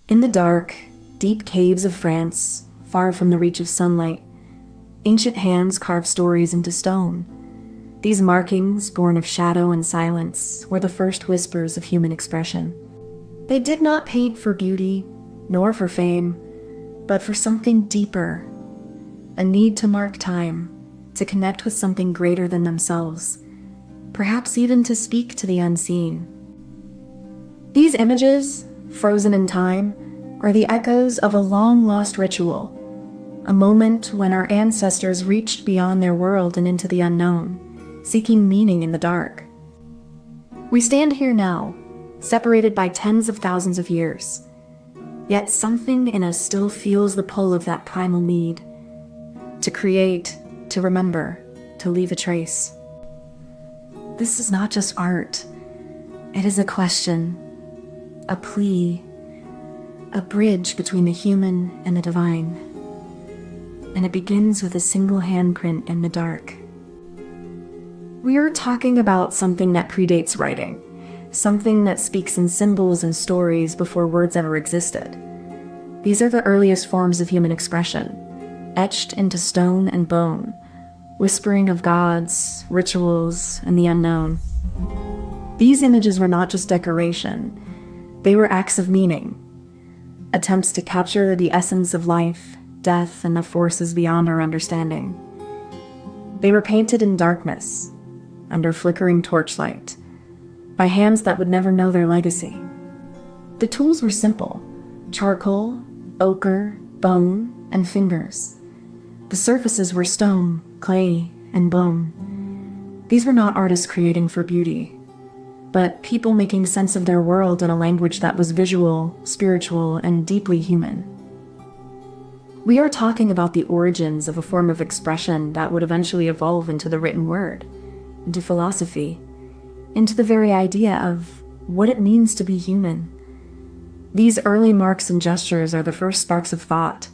In the dark, deep caves of France, far from the reach of sunlight, ancient hands carved stories into stone. These markings, born of shadow and silence, were the first whispers of human expression. They did not paint for beauty, nor for fame, but for something deeper, a need to mark time, to connect with something greater than themselves, perhaps even to speak to the unseen. These images, frozen in time, are the echoes of a long-lost ritual, a moment when our ancestors reached beyond their world and into the unknown, seeking meaning in the dark. We stand here now, separated by tens of thousands of years, yet something in us still feels the pull of that primal need to create, to remember, to leave a trace. This is not just art. It is a question, a plea, a bridge between the human and the divine. And it begins with a single handprint in the dark. We are talking about something that predates writing, something that speaks in symbols and stories before words ever existed. These are the earliest forms of human expression, etched into stone and bone, whispering of gods, rituals, and the unknown. These images were not just decoration, they were acts of meaning, attempts to capture the essence of life, death, and the forces beyond our understanding. They were painted in darkness, under flickering torchlight, by hands that would never know their legacy. The tools were simple: charcoal, ochre, bone, and fingers. The surfaces were stone, clay, and bone. These were not artists creating for beauty, but people making sense of their world in a language that was visual, spiritual, and deeply human. We are talking about the origins of a form of expression that would eventually evolve into the written word, into philosophy, into the very idea of what it means to be human. These early marks and gestures are the first sparks of thought,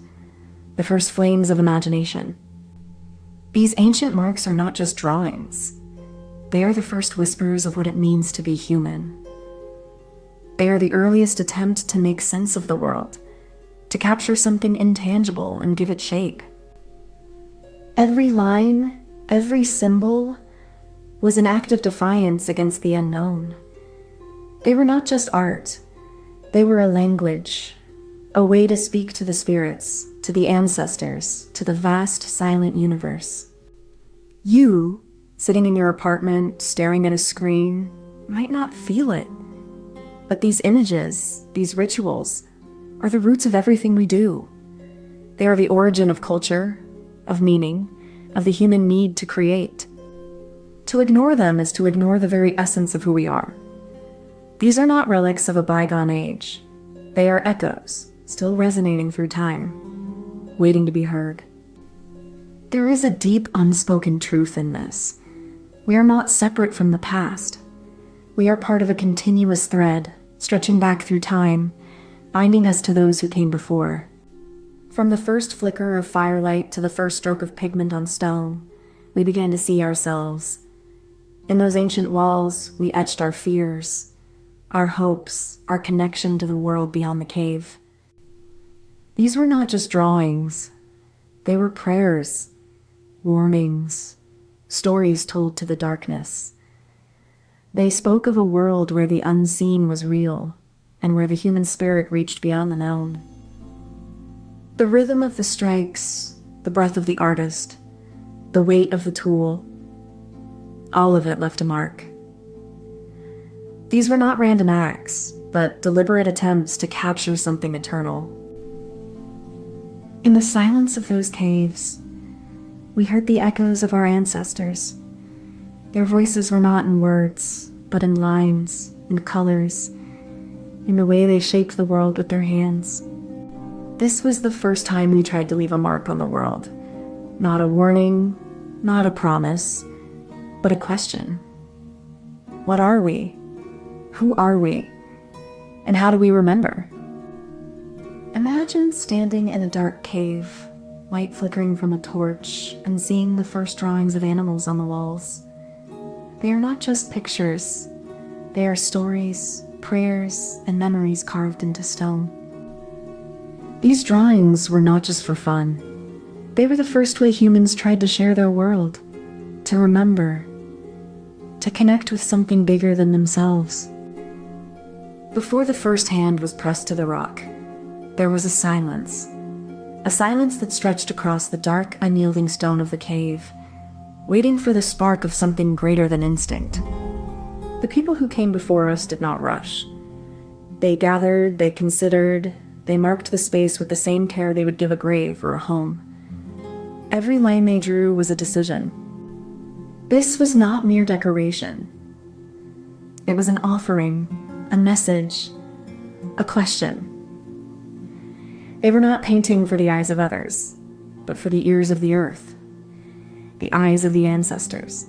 the first flames of imagination. These ancient marks are not just drawings. They are the first whispers of what it means to be human. They are the earliest attempt to make sense of the world, to capture something intangible and give it shape. Every line, every symbol, was an act of defiance against the unknown. They were not just art. They were a language, a way to speak to the spirits, to the ancestors, to the vast, silent universe. You, sitting in your apartment, staring at a screen, might not feel it. But these images, these rituals, are the roots of everything we do. They are the origin of culture, of meaning, of the human need to create. To ignore them is to ignore the very essence of who we are. These are not relics of a bygone age. They are echoes, still resonating through time, waiting to be heard. There is a deep unspoken truth in this. We are not separate from the past. We are part of a continuous thread, stretching back through time, binding us to those who came before. From the first flicker of firelight to the first stroke of pigment on stone, we began to see ourselves. In those ancient walls, we etched our fears, our hopes, our connection to the world beyond the cave. These were not just drawings. They were prayers, warnings, stories told to the darkness. They spoke of a world where the unseen was real, and where the human spirit reached beyond the known. The rhythm of the strikes, the breath of the artist, the weight of the tool, all of it left a mark. These were not random acts, but deliberate attempts to capture something eternal. In the silence of those caves, we heard the echoes of our ancestors. Their voices were not in words, but in lines, in colors, in the way they shaped the world with their hands. This was the first time we tried to leave a mark on the world. Not a warning, not a promise, but a question. What are we? Who are we? And how do we remember? Imagine standing in a dark cave, light flickering from a torch, and seeing the first drawings of animals on the walls. They are not just pictures. They are stories, prayers, and memories carved into stone. These drawings were not just for fun. They were the first way humans tried to share their world, to remember, to connect with something bigger than themselves. Before the first hand was pressed to the rock, there was a silence that stretched across the dark, unyielding stone of the cave, waiting for the spark of something greater than instinct. The people who came before us did not rush. They gathered, they considered, they marked the space with the same care they would give a grave or a home. Every line they drew was a decision. This was not mere decoration. It was an offering, a message, a question. They were not painting for the eyes of others, but for the ears of the earth, the eyes of the ancestors.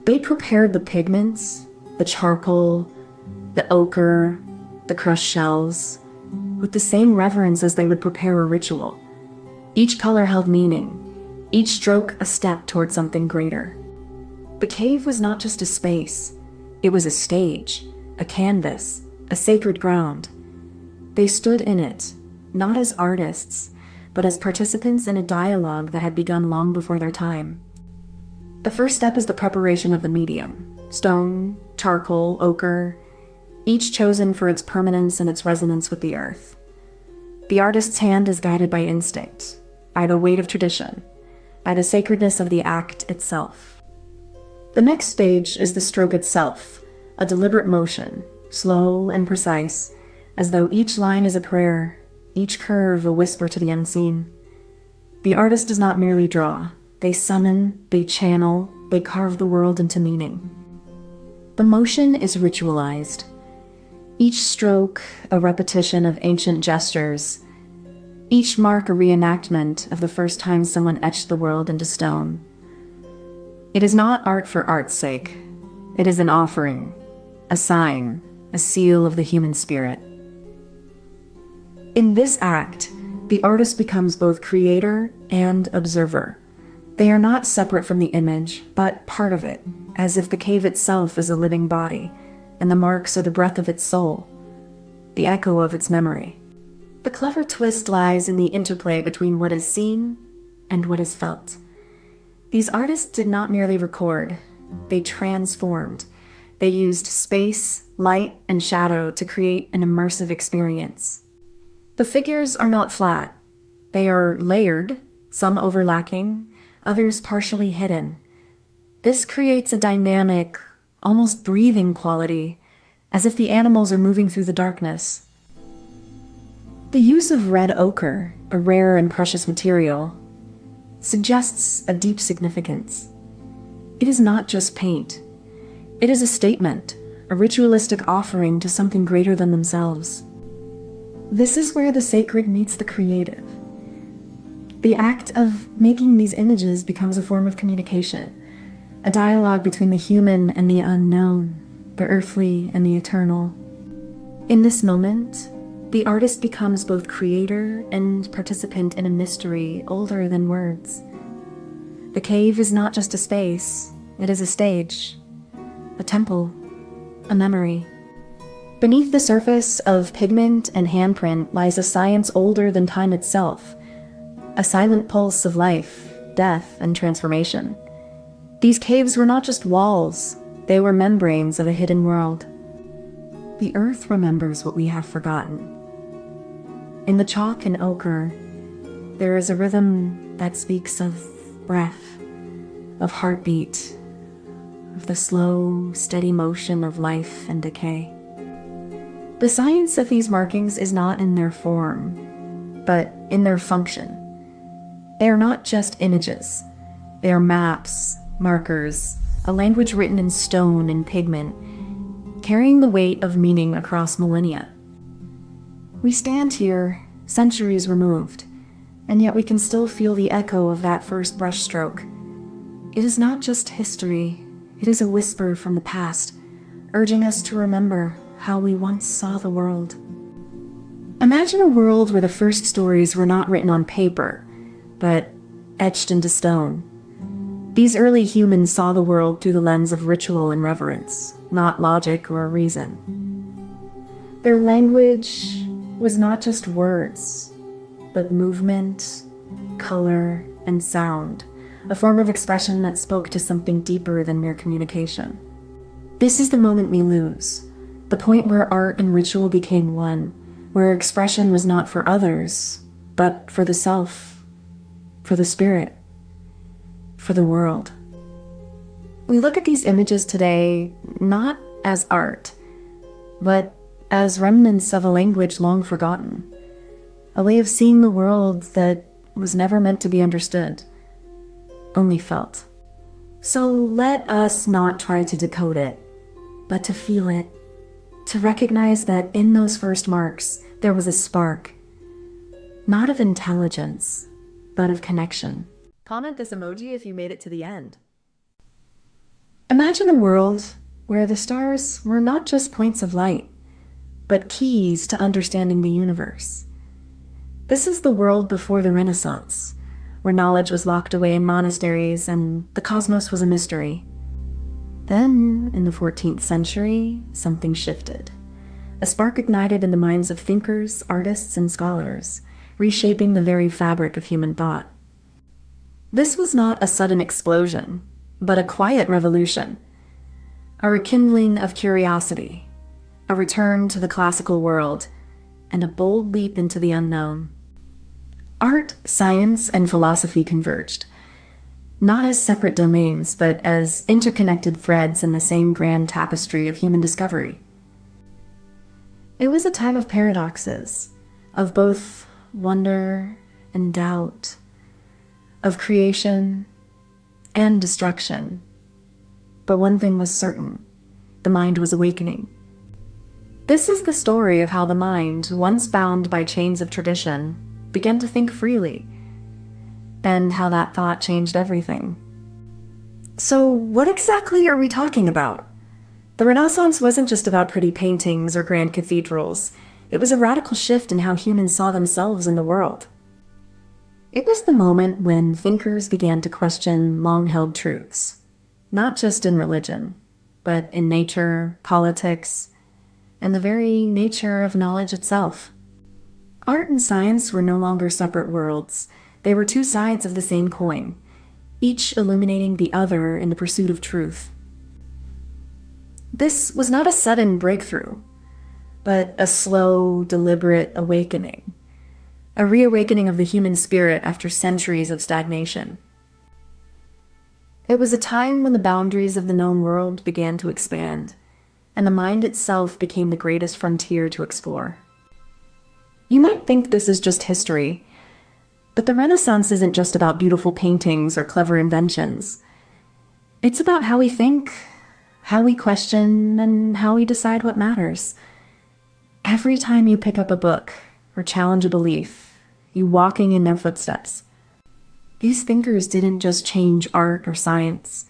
They prepared the pigments, the charcoal, the ochre, the crushed shells, with the same reverence as they would prepare a ritual. Each color held meaning, each stroke a step toward something greater. The cave was not just a space, it was a stage, a canvas, a sacred ground. They stood in it, not as artists, but as participants in a dialogue that had begun long before their time. The first step is the preparation of the medium: stone, charcoal, ochre, each chosen for its permanence and its resonance with the earth. The artist's hand is guided by instinct, by the weight of tradition, by the sacredness of the act itself. The next stage is the stroke itself, a deliberate motion, slow and precise, as though each line is a prayer, each curve a whisper to the unseen. The artist does not merely draw. They summon, they channel, they carve the world into meaning. The motion is ritualized. Each stroke a repetition of ancient gestures, each mark a reenactment of the first time someone etched the world into stone. It is not art for art's sake. It is an offering, a sign, a seal of the human spirit. In this act, the artist becomes both creator and observer. They are not separate from the image, but part of it, as if the cave itself is a living body, and the marks are the breath of its soul, the echo of its memory. The clever twist lies in the interplay between what is seen and what is felt. These artists did not merely record, they transformed. They used space, light, and shadow to create an immersive experience. The figures are not flat. They are layered, some overlapping, others partially hidden. This creates a dynamic, almost breathing quality, as if the animals are moving through the darkness. The use of red ochre, a rare and precious material, suggests a deep significance. It is not just paint. It is a statement, a ritualistic offering to something greater than themselves. This is where the sacred meets the creative. The act of making these images becomes a form of communication, a dialogue between the human and the unknown, the earthly and the eternal. In this moment, the artist becomes both creator and participant in a mystery older than words. The cave is not just a space, it is a stage, a temple, a memory. Beneath the surface of pigment and handprint lies a science older than time itself, a silent pulse of life, death, and transformation. These caves were not just walls, they were membranes of a hidden world. The earth remembers what we have forgotten. In the chalk and ochre, there is a rhythm that speaks of breath, of heartbeat, of the slow, steady motion of life and decay. The science of these markings is not in their form, but in their function. They are not just images. They are maps, markers, a language written in stone and pigment, carrying the weight of meaning across millennia. We stand here, centuries removed, and yet we can still feel the echo of that first brushstroke. It is not just history, it is a whisper from the past, urging us to remember how we once saw the world. Imagine a world where the first stories were not written on paper, but etched into stone. These early humans saw the world through the lens of ritual and reverence, not logic or reason. Their language was not just words, but movement, color, and sound, a form of expression that spoke to something deeper than mere communication. This is the moment we lose, the point where art and ritual became one, where expression was not for others, but for the self, for the spirit, for the world. We look at these images today not as art, but as remnants of a language long forgotten, a way of seeing the world that was never meant to be understood, only felt. So let us not try to decode it, but to feel it, to recognize that in those first marks there was a spark, not of intelligence, but of connection. Comment this emoji if you made it to the end. Imagine a world where the stars were not just points of light, but keys to understanding the universe. This is the world before the Renaissance, where knowledge was locked away in monasteries and the cosmos was a mystery. Then, in the 14th century, something shifted. A spark ignited in the minds of thinkers, artists, and scholars, reshaping the very fabric of human thought. This was not a sudden explosion, but a quiet revolution, a rekindling of curiosity, a return to the classical world, and a bold leap into the unknown. Art, science, and philosophy converged, not as separate domains, but as interconnected threads in the same grand tapestry of human discovery. It was a time of paradoxes, of both wonder and doubt, of creation and destruction. But one thing was certain: the mind was awakening. This is the story of how the mind, once bound by chains of tradition, began to think freely, and how that thought changed everything. So what exactly are we talking about? The Renaissance wasn't just about pretty paintings or grand cathedrals. It was a radical shift in how humans saw themselves in the world. It was the moment when thinkers began to question long-held truths, not just in religion, but in nature, politics, and the very nature of knowledge itself. Art and science were no longer separate worlds. They were two sides of the same coin, each illuminating the other in the pursuit of truth. This was not a sudden breakthrough, but a slow, deliberate awakening. A reawakening of the human spirit after centuries of stagnation. It was a time when the boundaries of the known world began to expand, and the mind itself became the greatest frontier to explore. You might think this is just history, but the Renaissance isn't just about beautiful paintings or clever inventions. It's about how we think, how we question, and how we decide what matters. Every time you pick up a book or challenge a belief, you walking in their footsteps. These thinkers didn't just change art or science.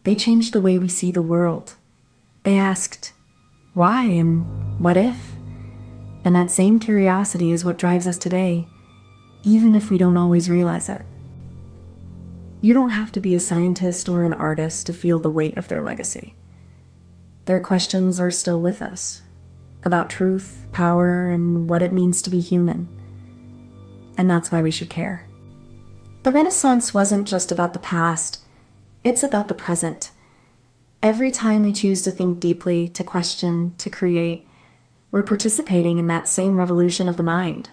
They changed the way we see the world. They asked, why and what if? And that same curiosity is what drives us today, even if we don't always realize it. You don't have to be a scientist or an artist to feel the weight of their legacy. Their questions are still with us, about truth, power, and what it means to be human. And that's why we should care. The Renaissance wasn't just about the past, it's about the present. Every time we choose to think deeply, to question, to create, we're participating in that same revolution of the mind.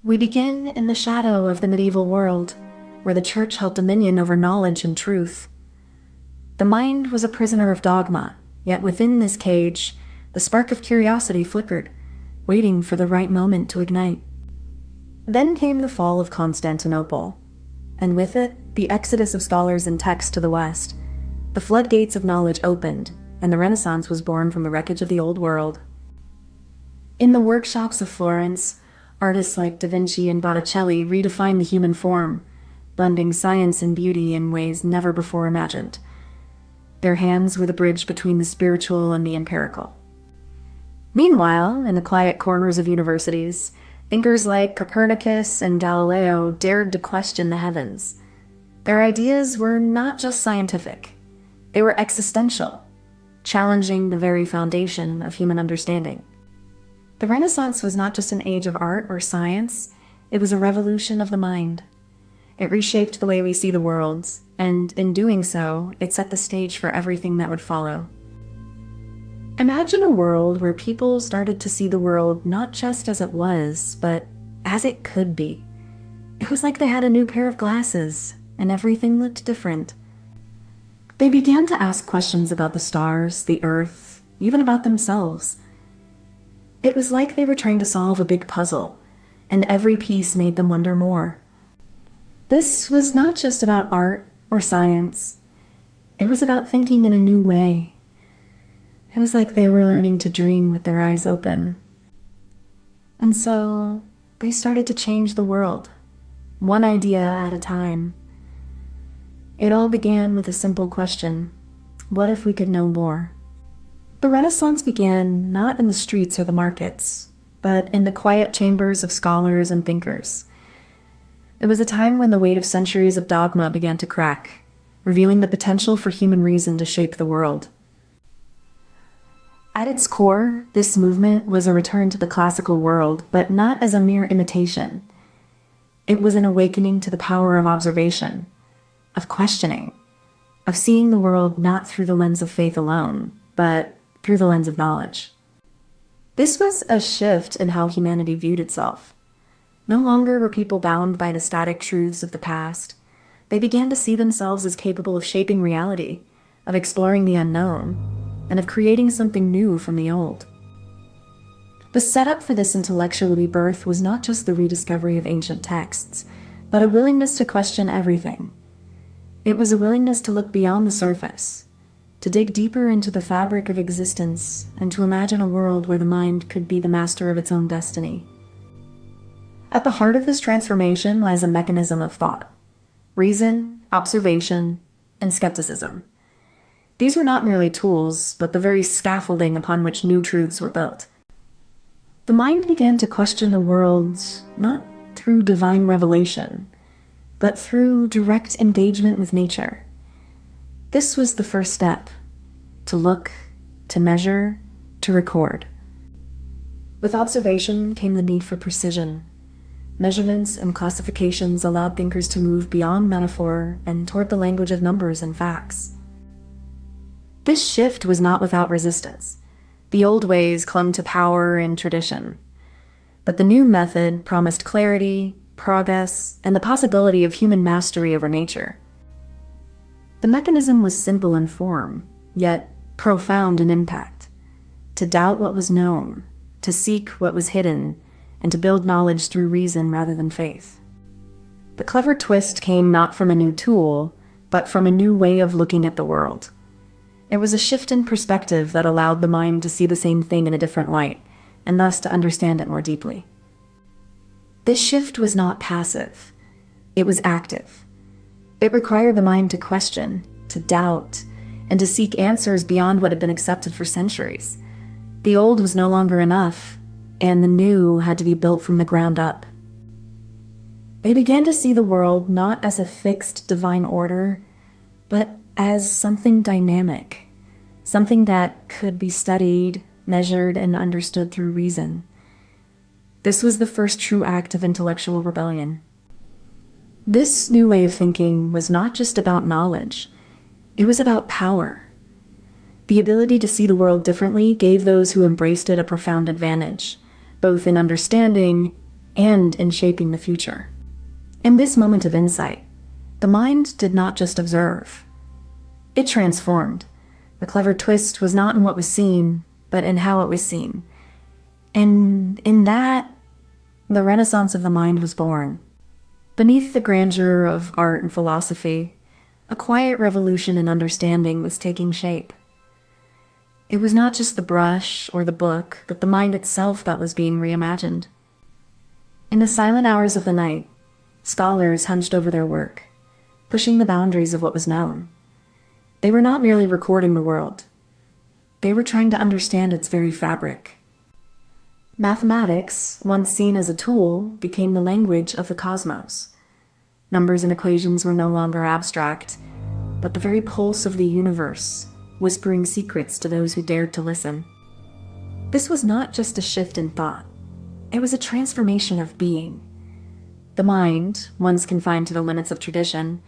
We begin in the shadow of the medieval world, where the church held dominion over knowledge and truth. The mind was a prisoner of dogma, yet within this cage, the spark of curiosity flickered, waiting for the right moment to ignite. Then came the fall of Constantinople, and with it, the exodus of scholars and texts to the West. The floodgates of knowledge opened, and the Renaissance was born from the wreckage of the old world. In the workshops of Florence, artists like Da Vinci and Botticelli redefined the human form, blending science and beauty in ways never before imagined. Their hands were the bridge between the spiritual and the empirical. Meanwhile, in the quiet corners of universities, thinkers like Copernicus and Galileo dared to question the heavens. Their ideas were not just scientific, they were existential, challenging the very foundation of human understanding. The Renaissance was not just an age of art or science, It was a revolution of the mind. It reshaped the way we see the world, and in doing so, it set the stage for everything that would follow. Imagine a world where people started to see the world not just as it was, but as it could be. It was like they had a new pair of glasses, and everything looked different. They began to ask questions about the stars, the earth, even about themselves. It was like they were trying to solve a big puzzle, and every piece made them wonder more. This was not just about art or science. It was about thinking in a new way. It was like they were learning to dream with their eyes open. And so they started to change the world, one idea at a time. It all began with a simple question: what if we could know more? The Renaissance began not in the streets or the markets, but in the quiet chambers of scholars and thinkers. It was a time when the weight of centuries of dogma began to crack, revealing the potential for human reason to shape the world. At its core, this movement was a return to the classical world, but not as a mere imitation. It was an awakening to the power of observation, of questioning, of seeing the world not through the lens of faith alone, but through the lens of knowledge. This was a shift in how humanity viewed itself. No longer were people bound by the static truths of the past. They began to see themselves as capable of shaping reality, of exploring the unknown, and of creating something new from the old. The setup for this intellectual rebirth was not just the rediscovery of ancient texts, but a willingness to question everything. It was a willingness to look beyond the surface, to dig deeper into the fabric of existence, and to imagine a world where the mind could be the master of its own destiny. At the heart of this transformation lies a mechanism of thought: reason, observation, and skepticism. These were not merely tools, but the very scaffolding upon which new truths were built. The mind began to question the world not through divine revelation, but through direct engagement with nature. This was the first step: to look, to measure, to record. With observation came the need for precision. Measurements and classifications allowed thinkers to move beyond metaphor and toward the language of numbers and facts. This shift was not without resistance. The old ways clung to power and tradition, but the new method promised clarity, progress, and the possibility of human mastery over nature. The mechanism was simple in form, yet profound in impact: to doubt what was known, to seek what was hidden, and to build knowledge through reason rather than faith. The clever twist came not from a new tool, but from a new way of looking at the world. It was a shift in perspective that allowed the mind to see the same thing in a different light, and thus to understand it more deeply. This shift was not passive. It was active. It required the mind to question, to doubt, and to seek answers beyond what had been accepted for centuries. The old was no longer enough, and the new had to be built from the ground up. They began to see the world not as a fixed divine order, but as something dynamic, something that could be studied, measured, and understood through reason. This was the first true act of intellectual rebellion. This new way of thinking was not just about knowledge. It was about power. The ability to see the world differently gave those who embraced it a profound advantage, both in understanding and in shaping the future. In this moment of insight, the mind did not just observe. It transformed. The clever twist was not in what was seen, but in how it was seen. And in that, the Renaissance of the mind was born. Beneath the grandeur of art and philosophy, a quiet revolution in understanding was taking shape. It was not just the brush or the book, but the mind itself that was being reimagined. In the silent hours of the night, scholars hunched over their work, pushing the boundaries of what was known. They were not merely recording the world. They were trying to understand its very fabric. Mathematics, once seen as a tool, became the language of the cosmos. Numbers and equations were no longer abstract, but the very pulse of the universe, whispering secrets to those who dared to listen. This was not just a shift in thought. It was a transformation of being. The mind, once confined to the limits of tradition,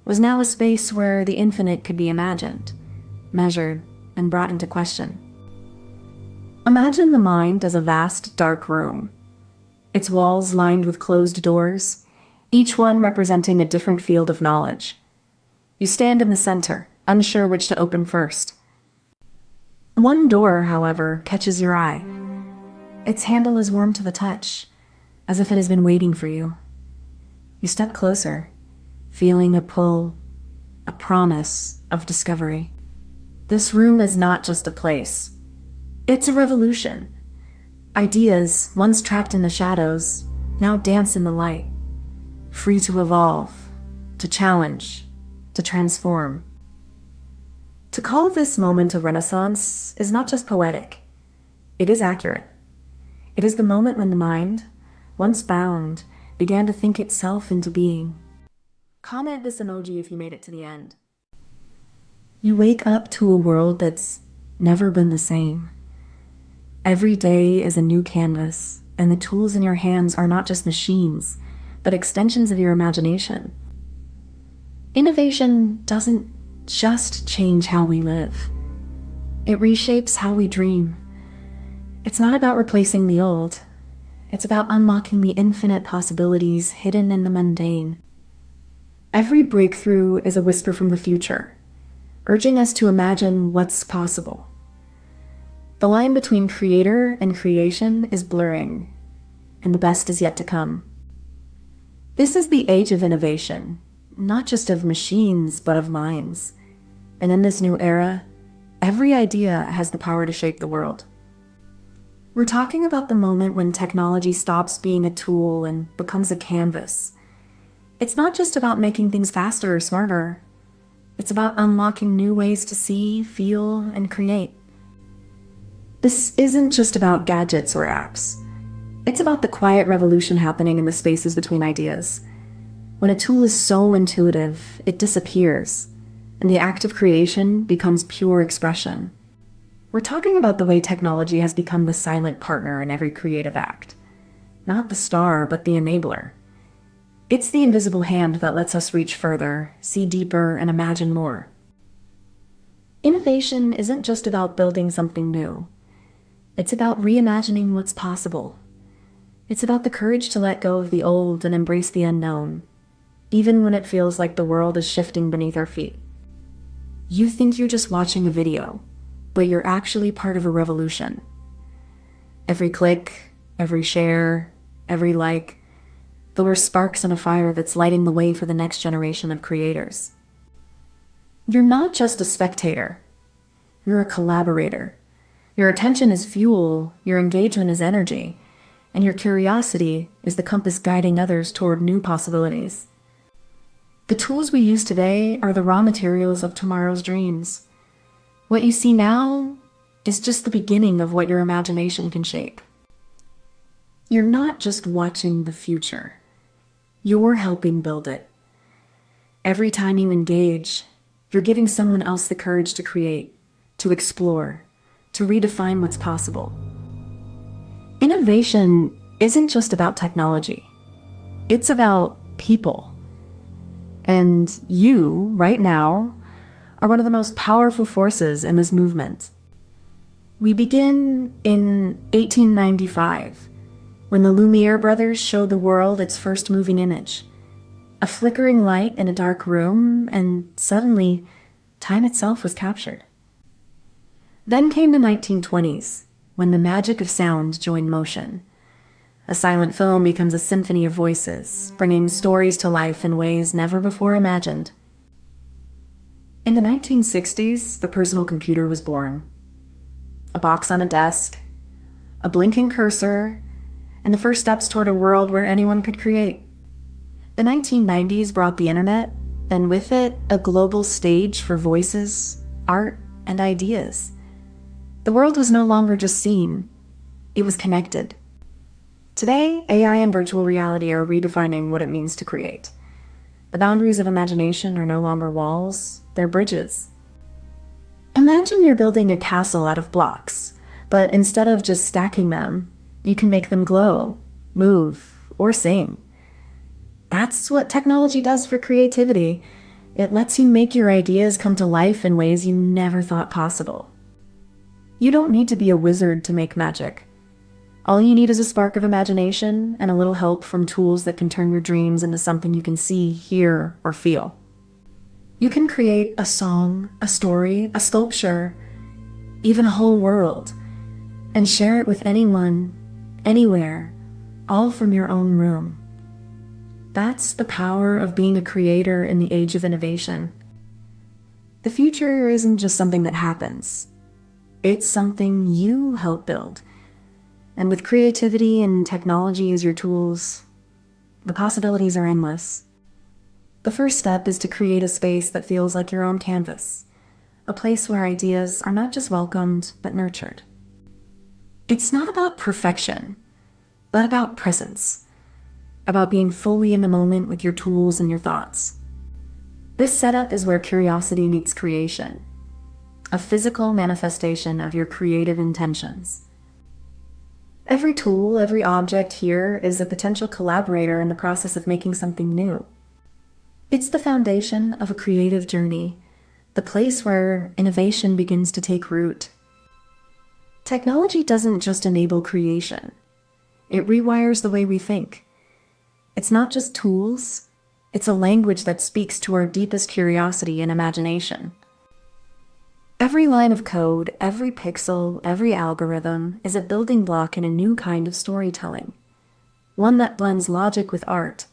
was now a space where the infinite could be imagined, measured, and brought into question. Imagine the mind as a vast, dark room, its walls lined with closed doors, each one representing a different field of knowledge. You stand in the center, unsure which to open first. One door, however, catches your eye. Its handle is warm to the touch, as if it has been waiting for you. You step closer, feeling a pull, a promise of discovery. This room is not just a place. It's a revolution. Ideas, once trapped in the shadows, now dance in the light, free to evolve, to challenge, to transform. To call this moment a renaissance is not just poetic. It is accurate. It is the moment when the mind, once bound, began to think itself into being. Comment this emoji if you made it to the end. You wake up to a world that's never been the same. Every day is a new canvas, and the tools in your hands are not just machines, but extensions of your imagination. Innovation doesn't just change how we live. It reshapes how we dream. It's not about replacing the old. It's about unlocking the infinite possibilities hidden in the mundane. Every breakthrough is a whisper from the future, urging us to imagine what's possible. The line between creator and creation is blurring, and the best is yet to come. This is the age of innovation, not just of machines, but of minds. And in this new era, every idea has the power to shape the world. We're talking about the moment when technology stops being a tool and becomes a canvas. It's not just about making things faster or smarter. It's about unlocking new ways to see, feel, and create. This isn't just about gadgets or apps. It's about the quiet revolution happening in the spaces between ideas. When a tool is so intuitive, it disappears, and the act of creation becomes pure expression. We're talking about the way technology has become the silent partner in every creative act. Not the star, but the enabler. It's the invisible hand that lets us reach further, see deeper, and imagine more. Innovation isn't just about building something new. It's about reimagining what's possible. It's about the courage to let go of the old and embrace the unknown, even when it feels like the world is shifting beneath our feet. You think you're just watching a video, but you're actually part of a revolution. Every click, every share, every like, those are sparks in a fire that's lighting the way for the next generation of creators. You're not just a spectator. You're a collaborator. Your attention is fuel, your engagement is energy, and your curiosity is the compass guiding others toward new possibilities. The tools we use today are the raw materials of tomorrow's dreams. What you see now is just the beginning of what your imagination can shape. You're not just watching the future. You're helping build it. Every time you engage, you're giving someone else the courage to create, to explore, to redefine what's possible. Innovation isn't just about technology. It's about people. And you, right now, are one of the most powerful forces in this movement. We begin in 1895, when the Lumiere brothers showed the world its first moving image. A flickering light in a dark room, and suddenly, time itself was captured. Then came the 1920s, when the magic of sound joined motion. A silent film becomes a symphony of voices, bringing stories to life in ways never before imagined. In the 1960s, the personal computer was born. A box on a desk, a blinking cursor, and the first steps toward a world where anyone could create. The 1990s brought the internet, and with it, a global stage for voices, art, and ideas. The world was no longer just seen, it was connected. Today, AI and virtual reality are redefining what it means to create. The boundaries of imagination are no longer walls, they're bridges. Imagine you're building a castle out of blocks, but instead of just stacking them, you can make them glow, move, or sing. That's what technology does for creativity. It lets you make your ideas come to life in ways you never thought possible. You don't need to be a wizard to make magic. All you need is a spark of imagination and a little help from tools that can turn your dreams into something you can see, hear, or feel. You can create a song, a story, a sculpture, even a whole world, and share it with anyone, anywhere, all from your own room. That's the power of being a creator in the age of innovation. The future isn't just something that happens. It's something you help build. And with creativity and technology as your tools, the possibilities are endless. The first step is to create a space that feels like your own canvas, a place where ideas are not just welcomed, but nurtured. It's not about perfection, but about presence, about being fully in the moment with your tools and your thoughts. This setup is where curiosity meets creation, a physical manifestation of your creative intentions. Every tool, every object here is a potential collaborator in the process of making something new. It's the foundation of a creative journey, the place where innovation begins to take root. Technology doesn't just enable creation. It rewires the way we think. It's not just tools, it's a language that speaks to our deepest curiosity and imagination. Every line of code, every pixel, every algorithm is a building block in a new kind of storytelling, one that blends logic with art,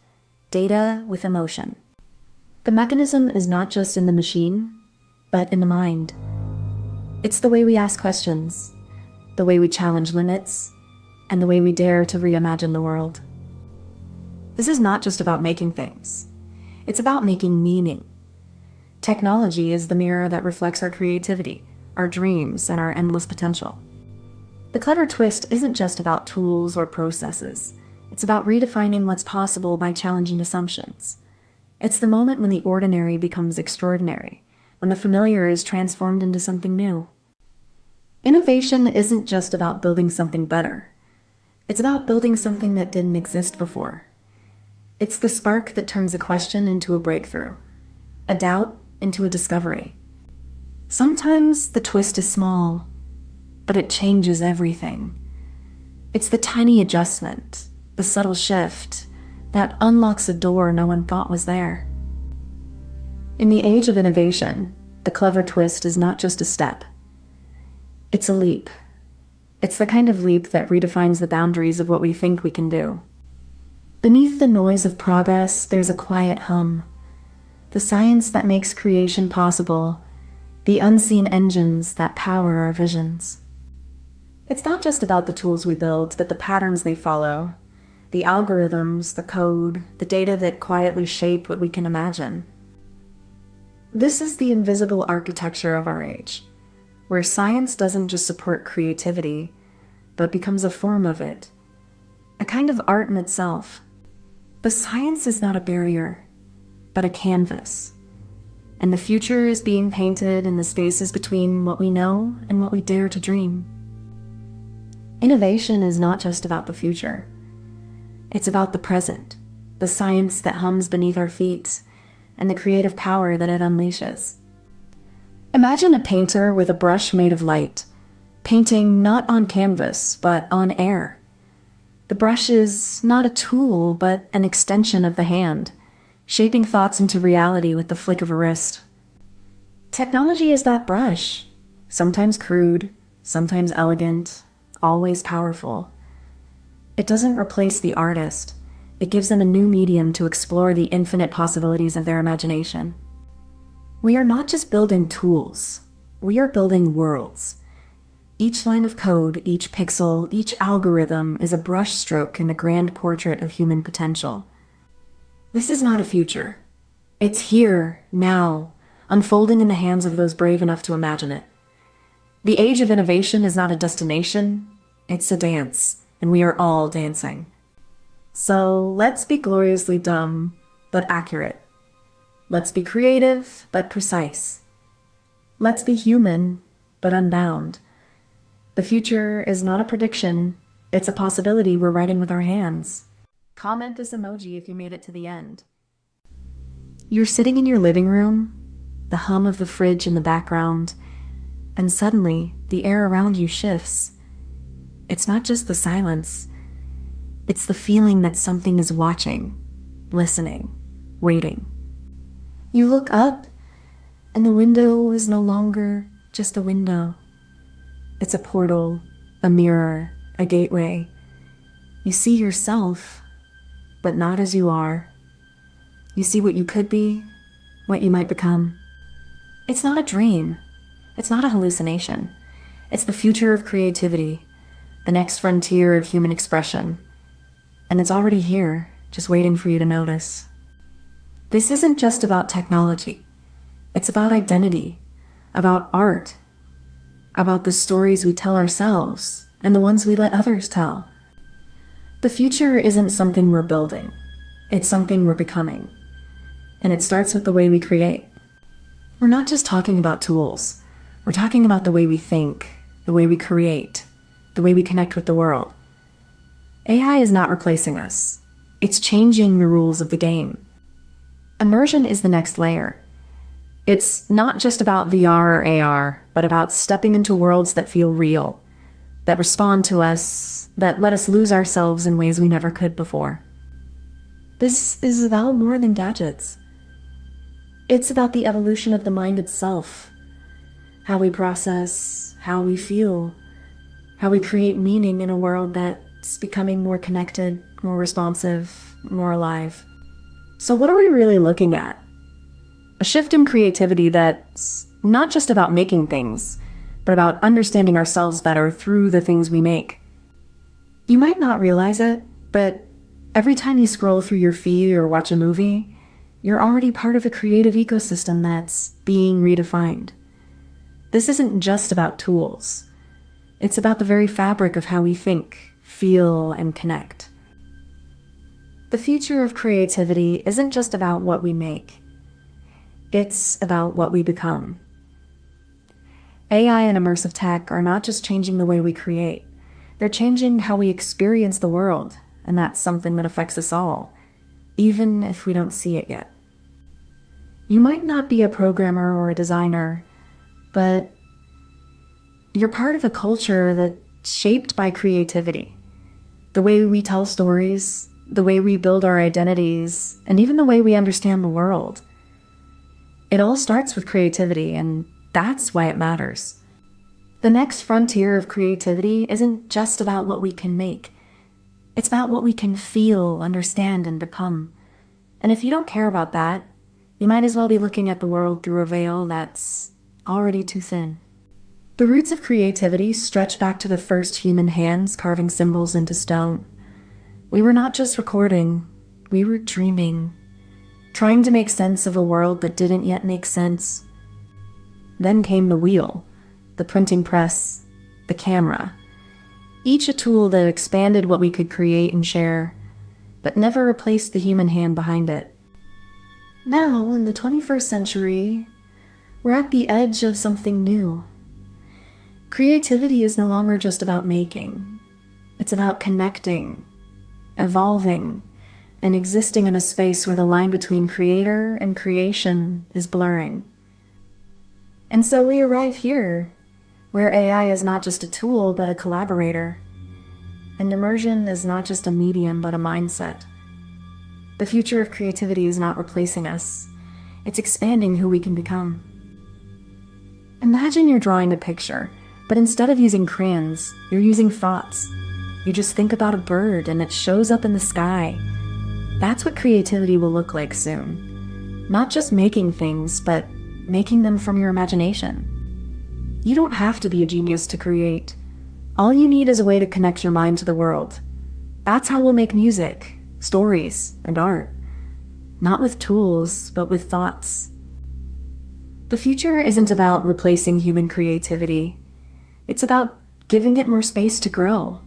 data with emotion. The mechanism is not just in the machine, but in the mind. It's the way we ask questions, the way we challenge limits, and the way we dare to reimagine the world. This is not just about making things. It's about making meaning. Technology is the mirror that reflects our creativity, our dreams, and our endless potential. The clever twist isn't just about tools or processes. It's about redefining what's possible by challenging assumptions. It's the moment when the ordinary becomes extraordinary, when the familiar is transformed into something new. Innovation isn't just about building something better. It's about building something that didn't exist before. It's the spark that turns a question into a breakthrough, a doubt into a discovery. Sometimes the twist is small, but it changes everything. It's the tiny adjustment, the subtle shift, that unlocks a door no one thought was there. In the age of innovation, the clever twist is not just a step. It's a leap. It's the kind of leap that redefines the boundaries of what we think we can do. Beneath the noise of progress, there's a quiet hum. The science that makes creation possible, the unseen engines that power our visions. It's not just about the tools we build, but the patterns they follow, the algorithms, the code, the data that quietly shape what we can imagine. This is the invisible architecture of our age, where science doesn't just support creativity, but becomes a form of it, a kind of art in itself. But science is not a barrier, but a canvas. And the future is being painted in the spaces between what we know and what we dare to dream. Innovation is not just about the future. It's about the present, the science that hums beneath our feet, and the creative power that it unleashes. Imagine a painter with a brush made of light, painting not on canvas, but on air. The brush is not a tool, but an extension of the hand, shaping thoughts into reality with the flick of a wrist. Technology is that brush, sometimes crude, sometimes elegant, always powerful. It doesn't replace the artist. It gives them a new medium to explore the infinite possibilities of their imagination. We are not just building tools. We are building worlds. Each line of code, each pixel, each algorithm is a brushstroke in the grand portrait of human potential. This is not a future. It's here, now, unfolding in the hands of those brave enough to imagine it. The age of innovation is not a destination, it's a dance, and we are all dancing. So let's be gloriously dumb, but accurate. Let's be creative, but precise. Let's be human, but unbound. The future is not a prediction, it's a possibility we're writing with our hands. Comment this emoji if you made it to the end. You're sitting in your living room, the hum of the fridge in the background, and suddenly the air around you shifts. It's not just the silence, it's the feeling that something is watching, listening, waiting. You look up, and the window is no longer just a window. It's a portal, a mirror, a gateway. You see yourself, but not as you are. You see what you could be, what you might become. It's not a dream. It's not a hallucination. It's the future of creativity, the next frontier of human expression. And it's already here, just waiting for you to notice. This isn't just about technology. It's about identity, about art, about the stories we tell ourselves and the ones we let others tell. The future isn't something we're building. It's something we're becoming. And it starts with the way we create. We're not just talking about tools. We're talking about the way we think, the way we create, the way we connect with the world. AI is not replacing us. It's changing the rules of the game. Immersion is the next layer. It's not just about VR or AR, but about stepping into worlds that feel real, that respond to us, that let us lose ourselves in ways we never could before. This is about more than gadgets. It's about the evolution of the mind itself, how we process, how we feel, how we create meaning in a world that's becoming more connected, more responsive, more alive. So what are we really looking at? A shift in creativity that's not just about making things, but about understanding ourselves better through the things we make. You might not realize it, but every time you scroll through your feed or watch a movie, you're already part of a creative ecosystem that's being redefined. This isn't just about tools. It's about the very fabric of how we think, feel, and connect. The future of creativity isn't just about what we make. It's about what we become. AI and immersive tech are not just changing the way we create. They're changing how we experience the world, and that's something that affects us all, even if we don't see it yet. You might not be a programmer or a designer, but you're part of a culture that's shaped by creativity. The way we tell stories, the way we build our identities, and even the way we understand the world. It all starts with creativity, and that's why it matters. The next frontier of creativity isn't just about what we can make. It's about what we can feel, understand, and become. And if you don't care about that, you might as well be looking at the world through a veil that's already too thin. The roots of creativity stretch back to the first human hands carving symbols into stone. We were not just recording, we were dreaming, trying to make sense of a world that didn't yet make sense. Then came the wheel, the printing press, the camera, each a tool that expanded what we could create and share, but never replaced the human hand behind it. Now, in the 21st century, we're at the edge of something new. Creativity is no longer just about making. It's about connecting, evolving, and existing in a space where the line between creator and creation is blurring. And so we arrive here, where AI is not just a tool, but a collaborator. And immersion is not just a medium, but a mindset. The future of creativity is not replacing us. It's expanding who we can become. Imagine you're drawing a picture, but instead of using crayons, you're using thoughts. You just think about a bird and it shows up in the sky. That's what creativity will look like soon. Not just making things, but making them from your imagination. You don't have to be a genius to create. All you need is a way to connect your mind to the world. That's how we'll make music, stories, and art. Not with tools, but with thoughts. The future isn't about replacing human creativity. It's about giving it more space to grow.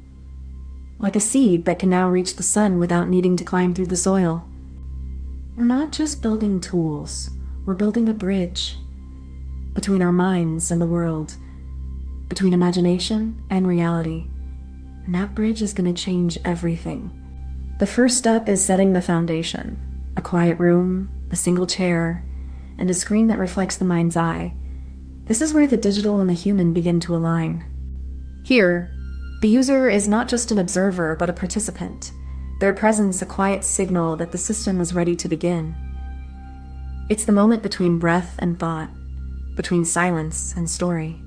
Like a seed that can now reach the sun without needing to climb through the soil. We're not just building tools. We're building a bridge between our minds and the world, between imagination and reality. And that bridge is going to change everything. The first step is setting the foundation: a quiet room, a single chair, and a screen that reflects the mind's eye. This is where the digital and the human begin to align. Here, the user is not just an observer, but a participant. Their presence a quiet signal that the system is ready to begin. It's the moment between breath and thought, between silence and story.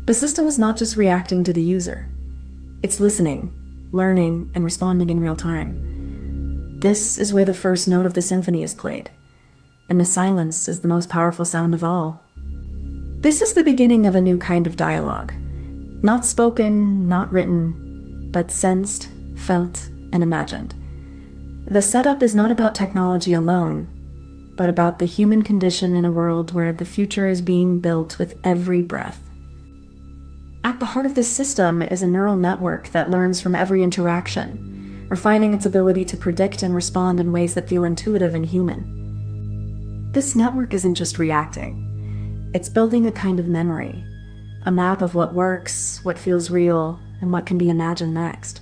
The system is not just reacting to the user. It's listening, learning, and responding in real time. This is where the first note of the symphony is played, and the silence is the most powerful sound of all. This is the beginning of a new kind of dialogue. Not spoken, not written, but sensed, felt, and imagined. The setup is not about technology alone, but about the human condition in a world where the future is being built with every breath. At the heart of this system is a neural network that learns from every interaction, refining its ability to predict and respond in ways that feel intuitive and human. This network isn't just reacting. It's building a kind of memory, a map of what works, what feels real, and what can be imagined next.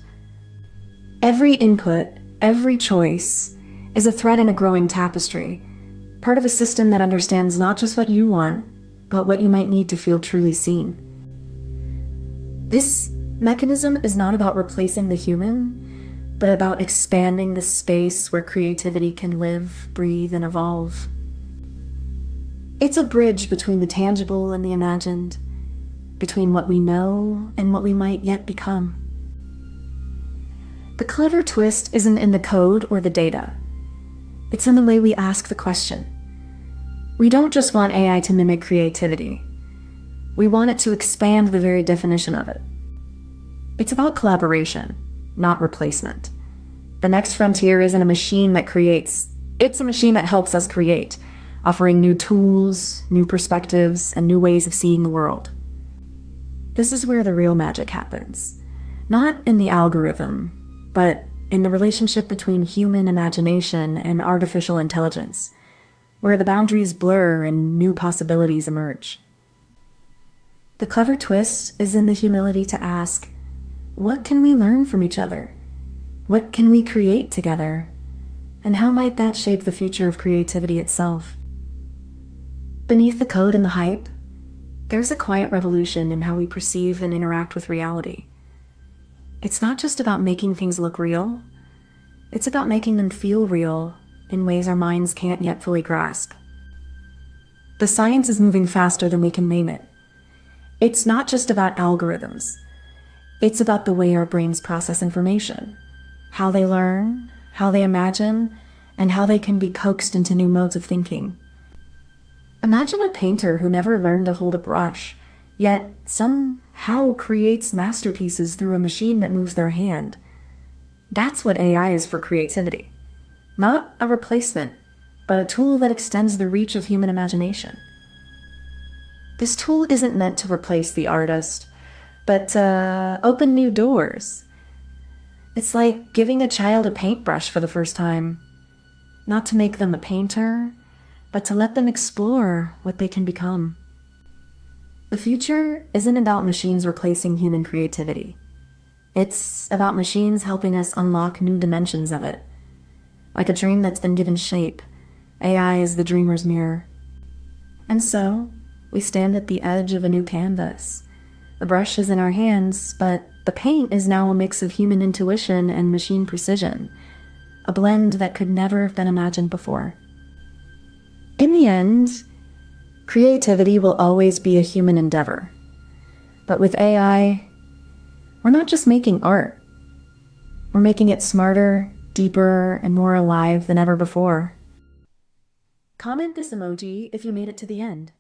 Every input, every choice, is a thread in a growing tapestry, part of a system that understands not just what you want, but what you might need to feel truly seen. This mechanism is not about replacing the human, but about expanding the space where creativity can live, breathe, and evolve. It's a bridge between the tangible and the imagined, between what we know and what we might yet become. The clever twist isn't in the code or the data. It's in the way we ask the question. We don't just want AI to mimic creativity. We want it to expand the very definition of it. It's about collaboration, not replacement. The next frontier isn't a machine that creates. It's a machine that helps us create, offering new tools, new perspectives, and new ways of seeing the world. This is where the real magic happens. Not in the algorithm, but in the relationship between human imagination and artificial intelligence, where the boundaries blur and new possibilities emerge. The clever twist is in the humility to ask, what can we learn from each other? What can we create together? And how might that shape the future of creativity itself? Beneath the code and the hype, there's a quiet revolution in how we perceive and interact with reality. It's not just about making things look real. It's about making them feel real in ways our minds can't yet fully grasp. The science is moving faster than we can name it. It's not just about algorithms. It's about the way our brains process information, how they learn, how they imagine, and how they can be coaxed into new modes of thinking. Imagine a painter who never learned to hold a brush, yet somehow creates masterpieces through a machine that moves their hand. That's what AI is for creativity. Not a replacement, but a tool that extends the reach of human imagination. This tool isn't meant to replace the artist, but to open new doors. It's like giving a child a paintbrush for the first time, not to make them a painter, but to let them explore what they can become. The future isn't about machines replacing human creativity. It's about machines helping us unlock new dimensions of it. Like a dream that's been given shape, AI is the dreamer's mirror. And so, we stand at the edge of a new canvas. The brush is in our hands, but the paint is now a mix of human intuition and machine precision, a blend that could never have been imagined before. In the end, creativity will always be a human endeavor. But with AI, we're not just making art. We're making it smarter, deeper, and more alive than ever before. Comment this emoji if you made it to the end.